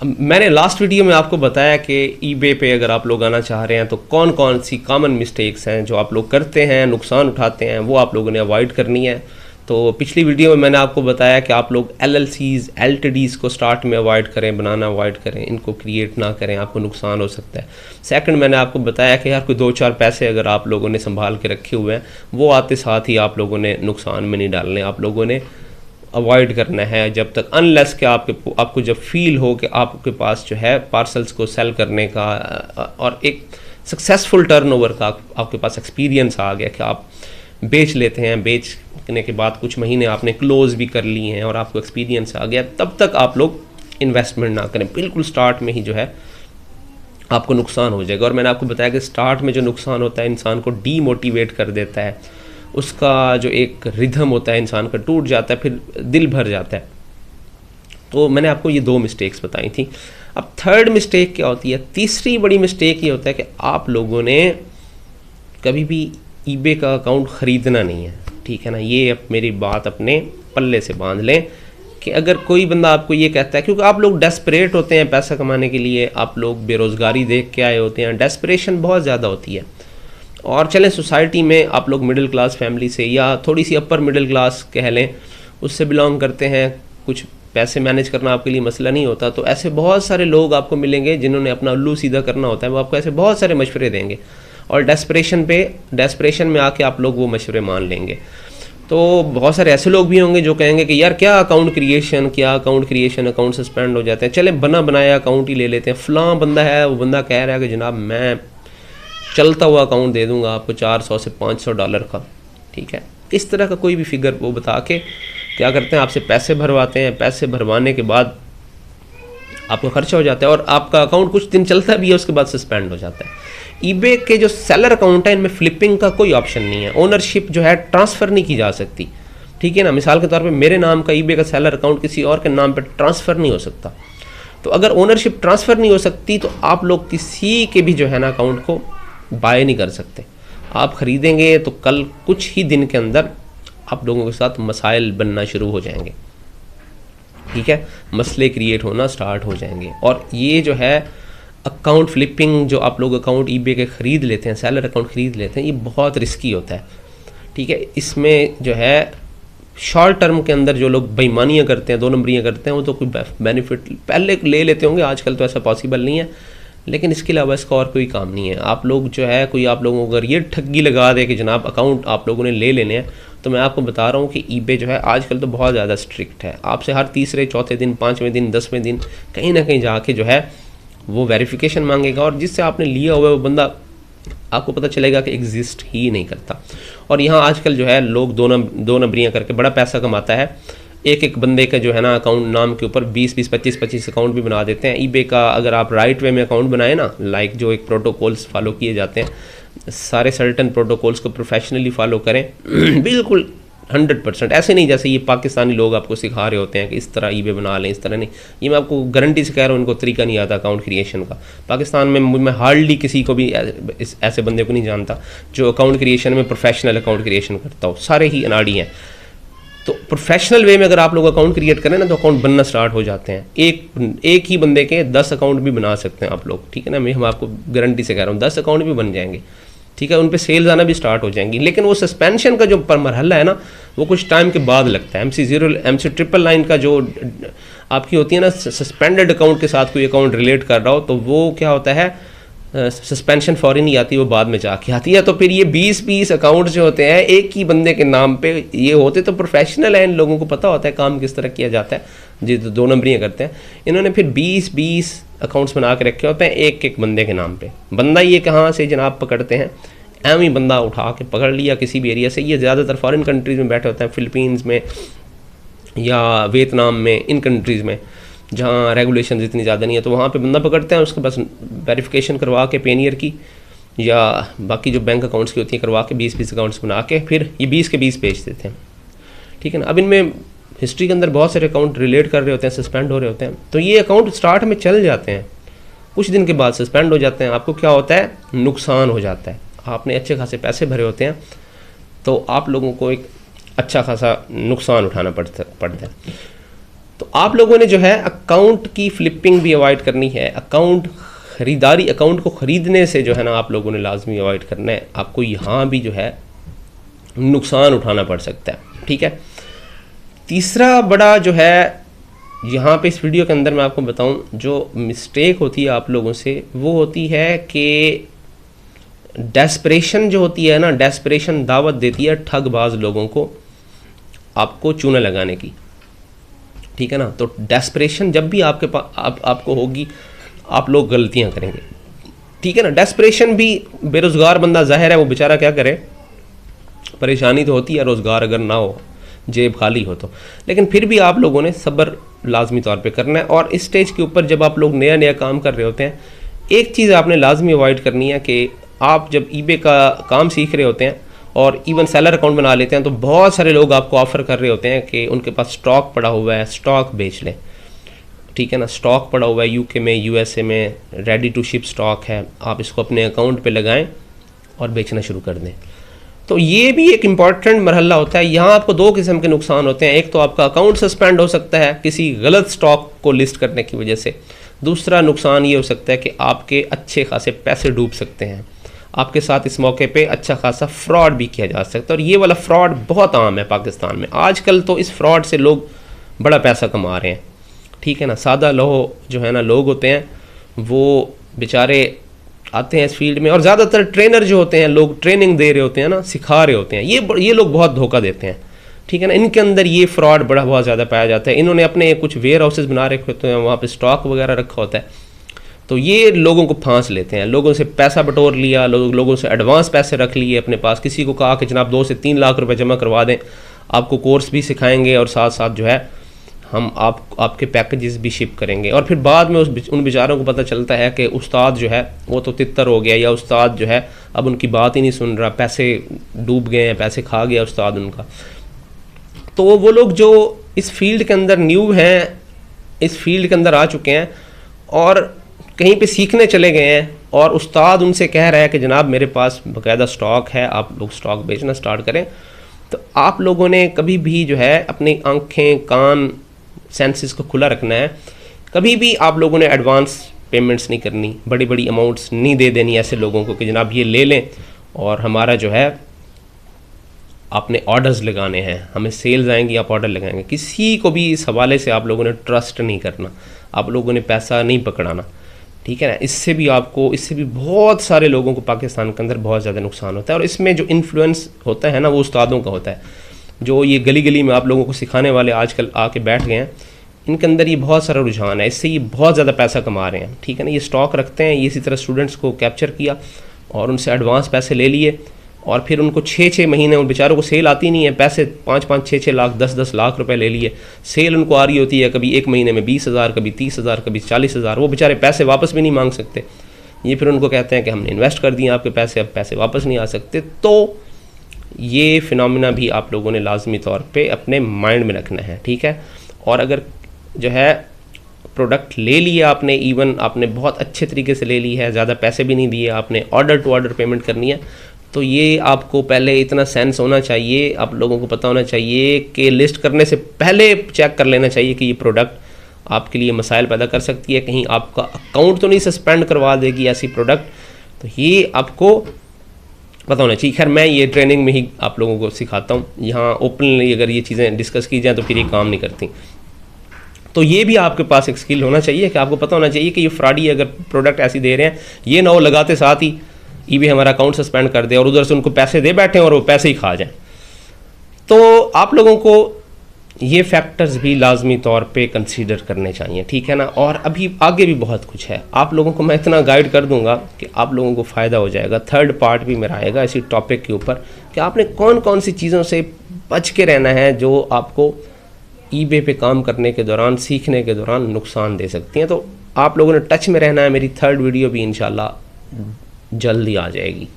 मैंने last video में आपको बताया कि ईबे पे अगर आप लोग आना चाह रहे हैं तो कौन कौन सी कॉमन मिस्टेक्स हैं जो आप लोग करते हैं, नुकसान उठाते हैं, वो आप लोगों ने अवॉइड करनी है। तो पिछली वीडियो में मैंने आपको बताया कि आप लोग LLCs LTDs को स्टार्ट में अवॉइड करें, बनाना अवॉइड करें, इनको क्रिएट ना करें, आपको नुकसान हो सकता है। सेकंड, मैंने आपको बताया कि यार कोई 2-4 पैसे अगर आप लोगों ने संभाल के रखे हुए हैं वो आते साथ ही आप लोगों ने नुकसान में नहीं डालने, आप लोगों ने अवॉइड करना है जब तक अनलेस कि आपको जब फील हो कि आपके पास जो है पार्सल्स को सेल करने का और एक सक्सेसफुल टर्नओवर का आपके पास एक्सपीरियंस आ गया कि आप बेच लेते हैं, बेचने के बाद कुछ महीने आपने क्लोज भी कर लिए हैं और आपको एक्सपीरियंस आ गया, तब तक आप लोग इन्वेस्टमेंट ना करें। बिल्कुल स्टार्ट में ही जो है आपको नुकसान हो जाएगा। और मैंने आपको बताया कि स्टार्ट में जो नुकसान होता है इंसान को डीमोटिवेट कर देता है, उसका जो एक रिदम होता है इंसान का टूट जाता है, फिर दिल भर जाता है। तो मैंने आपको ये 2 मिस्टेक्स बताई थी। अब थर्ड मिस्टेक क्या होती है? तीसरी बड़ी मिस्टेक ये होता है कि आप लोगों ने कभी भी ईबे का अकाउंट ख़रीदना नहीं है, ठीक है ना। ये अब मेरी बात अपने पल्ले से बांध लें कि अगर कोई बंदा आपको ये कहता है, क्योंकि आप लोग डेस्परेट होते हैं पैसा कमाने के लिए, आप लोग बेरोज़गारी देख के आए होते हैं, डेस्परेशन बहुत ज़्यादा होती है। और चलें सोसाइटी में आप लोग मिडिल क्लास फैमिली से या थोड़ी सी अपर मिडिल क्लास कह लें उससे बिलोंग करते हैं, कुछ पैसे मैनेज करना आपके लिए मसला नहीं होता, तो ऐसे बहुत सारे लोग आपको मिलेंगे जिन्होंने अपना उल्लू सीधा करना होता है, वो आपको ऐसे बहुत सारे मशवरे देंगे और डेस्परेशन में आके आप लोग वो मशवरे मान लेंगे। तो बहुत सारे ऐसे लोग भी होंगे जो कहेंगे कि यार क्या अकाउंट क्रिएशन, अकाउंट सस्पेंड हो जाते हैं, चले बना बनाया अकाउंट ही ले लेते हैं। फ़लाँ बंदा है, वो बंदा कह रहा है कि जनाब मैं चलता हुआ अकाउंट दे दूंगा आपको $400 से $500 का, ठीक है। इस तरह का कोई भी फिगर वो बता के क्या करते हैं, आपसे पैसे भरवाते हैं। पैसे भरवाने के बाद आपका खर्चा हो जाता है और आपका अकाउंट कुछ दिन चलता भी है, उसके बाद सस्पेंड हो जाता है। ईबे के जो सेलर अकाउंट है इनमें फ्लिपिंग का कोई ऑप्शन नहीं है, ओनरशिप जो है ट्रांसफ़र नहीं की जा सकती, ठीक है ना। मिसाल के तौर पे मेरे नाम का ईबे का सेलर अकाउंट किसी और के नाम पर ट्रांसफ़र नहीं हो सकता। तो अगर ओनरशिप ट्रांसफ़र नहीं हो सकती तो आप लोग किसी के भी जो है ना अकाउंट को बाय नहीं कर सकते। आप ख़रीदेंगे तो कल कुछ ही दिन के अंदर आप लोगों के साथ मसाइल बनना शुरू हो जाएंगे, ठीक है, मसले क्रिएट होना स्टार्ट हो जाएंगे। और ये जो है अकाउंट फ्लिपिंग, जो आप लोग अकाउंट ईबे के ख़रीद लेते हैं, सेलर अकाउंट ख़रीद लेते हैं, ये बहुत रिस्की होता है, ठीक है। इसमें जो है शॉर्ट टर्म के अंदर जो लोग बेईमानियाँ करते हैं, 2 नंबरियाँ करते हैं, वो तो कोई बेनिफिट पहले ले लेते होंगे, आजकल तो ऐसा पॉसिबल नहीं है, लेकिन इसके अलावा इसका और कोई काम नहीं है। आप लोग जो है कोई आप लोगों को अगर ये ठगी लगा दे कि जनाब अकाउंट आप लोगों ने ले लेने हैं, तो मैं आपको बता रहा हूँ कि ईबे जो है आजकल तो बहुत ज़्यादा स्ट्रिक्ट है। आपसे हर तीसरे चौथे दिन, 5वें दिन, 10वें दिन कहीं ना कहीं जाके जो है वो वेरिफिकेशन मांगेगा और जिससे आपने लिया हुआ है वो बंदा आपको पता चलेगा कि एग्जिस्ट ही नहीं करता। और यहाँ आजकल जो है लोग 2 नंबरियाँ करके बड़ा पैसा कमाता है। एक बंदे का जो है ना अकाउंट नाम के ऊपर 20-20, 25-25 अकाउंट भी बना देते हैं। ईबे का अगर आप राइट वे में अकाउंट बनाए ना, लाइक जो एक प्रोटोकॉल्स फॉलो किए जाते हैं, सारे सर्टन प्रोटोकॉल्स को प्रोफेशनली फॉलो करें बिल्कुल 100%, ऐसे नहीं जैसे ये पाकिस्तानी लोग आपको सिखा रहे होते हैं कि इस तरह ईबे बना लें, इस तरह नहीं। ये मैं आपको गारंटी से कह रहा हूँ, इनको तरीका नहीं आता अकाउंट क्रिएशन का। पाकिस्तान में मैं हार्डली किसी को भी ऐसे बंदे को नहीं जानता जो अकाउंट क्रिएशन में प्रोफेशनल अकाउंट क्रिएशन करता हो, सारे ही अनाड़ी हैं। तो प्रोफेशनल वे में अगर आप लोग अकाउंट क्रिएट करें ना तो अकाउंट बनना स्टार्ट हो जाते हैं। एक ही बंदे के 10 अकाउंट भी बना सकते हैं आप लोग, ठीक है ना। मैं आपको गारंटी से कह रहा हूँ 10 अकाउंट भी बन जाएंगे, ठीक है। उन पे सेल्स आना भी स्टार्ट हो जाएंगी। लेकिन वो सस्पेंशन का जो मरहला है ना, वो कुछ टाइम के बाद लगता है। MC0 MC999 का जो आपकी होती है ना सस्पेंडेड अकाउंट के साथ कोई अकाउंट रिलेट कर रहा हो, तो वो क्या होता है, सस्पेंशन फौरी नहीं आती, वो बाद में जाके आती है। तो फिर ये 20-20 अकाउंट जो होते हैं एक ही बंदे के नाम पे, ये होते तो प्रोफेशनल है, इन लोगों को पता होता है काम किस तरह किया जाता है, जी 2 नंबरियाँ करते हैं। इन्होंने फिर 20-20 अकाउंट्स बना के रखे होते हैं एक बंदे के नाम पे। बंदा ये कहाँ से जनाब पकड़ते हैं, एम ही बंदा उठा के पकड़ लिया किसी भी एरिया से। ये ज़्यादातर फॉरेन कंट्रीज़ में बैठे होते हैं, फ़िलिपींस में या वियतनाम में, इन कंट्रीज़ में जहाँ रेगुलेशन इतनी ज़्यादा नहीं है, तो वहाँ पे बंदा पकड़ते हैं, उसके पास वेरिफिकेशन करवा के पेनियर की या बाकी जो बैंक अकाउंट्स की होती है करवा के 20-20 अकाउंट्स बना के फिर ये 20 के 20 बेच देते हैं, ठीक है ना। अब इनमें हिस्ट्री के अंदर बहुत सारे अकाउंट रिलेट कर रहे होते हैं, सस्पेंड हो रहे होते हैं। तो ये अकाउंट स्टार्ट में चल जाते हैं, कुछ दिन के बाद सस्पेंड हो जाते हैं। आपको क्या होता है, नुकसान हो जाता है। आपने अच्छे खासे पैसे भरे होते हैं तो आप लोगों को एक अच्छा खासा नुकसान उठाना पड़ता है। तो आप लोगों ने जो है अकाउंट की फ्लिपिंग भी अवॉइड करनी है। अकाउंट को ख़रीदने से जो है ना आप लोगों ने लाजमी अवॉइड करना है। आपको यहाँ भी जो है नुकसान उठाना पड़ सकता है, ठीक है। तीसरा बड़ा जो है यहाँ पे इस वीडियो के अंदर मैं आपको बताऊँ जो मिस्टेक होती है आप लोगों से, वो होती है कि डेस्परेशन जो होती है ना, डेस्परेशन दावत देती है ठगबाज लोगों को आपको चूना लगाने की, ठीक है ना। तो डेस्परेशन जब भी आपके पास आपको होगी, आप लोग गलतियां करेंगे, ठीक है ना। डेस्परेशन भी, बेरोज़गार बंदा ज़ाहिर है वो बेचारा क्या करे, परेशानी तो होती है, रोज़गार अगर ना हो, जेब खाली हो तो, लेकिन फिर भी आप लोगों ने सब्र लाजमी तौर पे करना है। और इस स्टेज के ऊपर जब आप लोग नया नया काम कर रहे होते हैं, एक चीज़ आपने लाजमी अवॉइड करनी है कि आप जब ईबे का काम सीख रहे होते हैं और इवन सेलर अकाउंट बना लेते हैं, तो बहुत सारे लोग आपको ऑफ़र कर रहे होते हैं कि उनके पास स्टॉक पड़ा हुआ है, स्टॉक बेच लें, ठीक है ना। स्टॉक पड़ा हुआ है यूके में, यूएसए में, रेडी टू शिप स्टॉक है, आप इसको अपने अकाउंट पे लगाएं और बेचना शुरू कर दें। तो ये भी एक इम्पॉर्टेंट मरहला होता है। यहाँ आपको दो किस्म के नुकसान होते हैं। एक तो आपका अकाउंट सस्पेंड हो सकता है किसी गलत स्टॉक को लिस्ट करने की वजह से। दूसरा नुकसान ये हो सकता है कि आपके अच्छे खासे पैसे डूब सकते हैं। आपके साथ इस मौके पे अच्छा खासा फ्रॉड भी किया जा सकता है, और ये वाला फ्रॉड बहुत आम है पाकिस्तान में आजकल। तो इस फ्रॉड से लोग बड़ा पैसा कमा रहे हैं, ठीक है ना। सादा लोहो जो है ना लोग होते हैं, वो बेचारे आते हैं इस फील्ड में, और ज़्यादातर ट्रेनर जो होते हैं, लोग ट्रेनिंग दे रहे होते हैं ना, सिखा रहे होते हैं, ये लोग बहुत धोखा देते हैं, ठीक है ना। इनके अंदर ये फ्रॉड बहुत ज़्यादा पाया जाता है। इन्होंने अपने कुछ वेयर हाउसेज बना रखे होते हैं, वहाँ पे स्टॉक वगैरह रखा होता है, तो ये लोगों को फांस लेते हैं। लोगों से पैसा बटोर लिया, लोगों से एडवांस पैसे रख लिए अपने पास, किसी को कहा कि जनाब 2 से 3 लाख रुपए जमा करवा दें, आपको कोर्स भी सिखाएंगे और साथ साथ जो है हम आपके पैकेजेस भी शिप करेंगे। और फिर बाद में उन बेचारों को पता चलता है कि उस्ताद जो है वो तो तितर हो गया, या उस्ताद जो है अब उनकी बात ही नहीं सुन रहा, पैसे डूब गए हैं, पैसे खा गया उस्ताद उनका। तो वो लोग जो इस फील्ड के अंदर न्यू हैं, इस फील्ड के अंदर आ चुके हैं और कहीं पे सीखने चले गए हैं, और उस्ताद उनसे कह रहा है कि जनाब मेरे पास बाकायदा स्टॉक है, आप लोग स्टॉक बेचना स्टार्ट करें, तो आप लोगों ने कभी भी जो है अपनी आंखें, कान, सेंसेस को खुला रखना है। कभी भी आप लोगों ने एडवांस पेमेंट्स नहीं करनी, बड़ी बड़ी अमाउंट्स नहीं दे देनी ऐसे लोगों को कि जनाब ये ले लें और हमारा जो है आपने ऑर्डर्स लगाने हैं, हमें सेल्स आएंगी, आप ऑर्डर लगाएंगे। किसी को भी इस हवाले से आप लोगों ने ट्रस्ट नहीं करना, आप लोगों ने पैसा नहीं पकड़ाना, ठीक है ना। इससे भी बहुत सारे लोगों को पाकिस्तान के अंदर बहुत ज़्यादा नुकसान होता है। और इसमें जो इन्फ्लुएंस होता है ना, वो उस्तादों का होता है। जो ये गली गली में आप लोगों को सिखाने वाले आजकल आके बैठ गए हैं, इनके अंदर ये बहुत सारा रुझान है, इससे ये बहुत ज़्यादा पैसा कमा रहे हैं, ठीक है ना। ये स्टॉक रखते हैं, ये इसी तरह स्टूडेंट्स को कैप्चर किया और उनसे एडवांस पैसे ले लिए, और फिर उनको 6-6 महीने, उन बेचारों को सेल आती नहीं है, पैसे 5-5, 6-6 लाख, 10-10 लाख रुपए ले लिए। सेल उनको आ रही होती है कभी एक महीने में 20,000, कभी 30,000, कभी 40,000। वो बेचारे पैसे वापस भी नहीं मांग सकते। ये फिर उनको कहते हैं कि हमने इन्वेस्ट कर दिए आपके पैसे, अब पैसे वापस नहीं आ सकते। तो ये फिनोमिना भी आप लोगों ने लाजमी तौर पे अपने माइंड में रखना है, ठीक है। और अगर जो है प्रोडक्ट ले लिया आपने, इवन आपने बहुत अच्छे तरीके से ले ली है, ज़्यादा पैसे भी नहीं दिए, आपने ऑर्डर टू ऑर्डर पेमेंट करनी है, तो ये आपको पहले इतना सेंस होना चाहिए, आप लोगों को पता होना चाहिए कि लिस्ट करने से पहले चेक कर लेना चाहिए कि ये प्रोडक्ट आपके लिए मसाइल पैदा कर सकती है, कहीं आपका अकाउंट तो नहीं सस्पेंड करवा देगी ऐसी प्रोडक्ट। तो ये आपको पता होना चाहिए। खैर मैं ये ट्रेनिंग में ही आप लोगों को सिखाता हूँ, यहाँ ओपनली अगर ये चीज़ें डिस्कस की जाए तो फिर ये काम नहीं करती। तो ये भी आपके पास एक स्किल होना चाहिए कि आपको पता होना चाहिए कि ये फ्रॉडी अगर प्रोडक्ट ऐसी दे रहे हैं, ये ना हो लगाते साथ ही ईबे हमारा अकाउंट सस्पेंड कर दे और उधर से उनको पैसे दे बैठे और वो पैसे ही खा जाएं। तो आप लोगों को ये फैक्टर्स भी लाजमी तौर पे कंसीडर करने चाहिए, ठीक है ना। और अभी आगे भी बहुत कुछ है, आप लोगों को मैं इतना गाइड कर दूंगा कि आप लोगों को फ़ायदा हो जाएगा। 3rd पार्ट भी मेरा आएगा इसी टॉपिक के ऊपर कि आपने कौन कौन सी चीज़ों से बच के रहना है जो आपको ईबे पे काम करने के दौरान, सीखने के दौरान नुकसान दे सकती हैं। तो आप लोगों ने टच में रहना है। मेरी 3rd वीडियो भी इंशाल्लाह जल्दी आ जाएगी।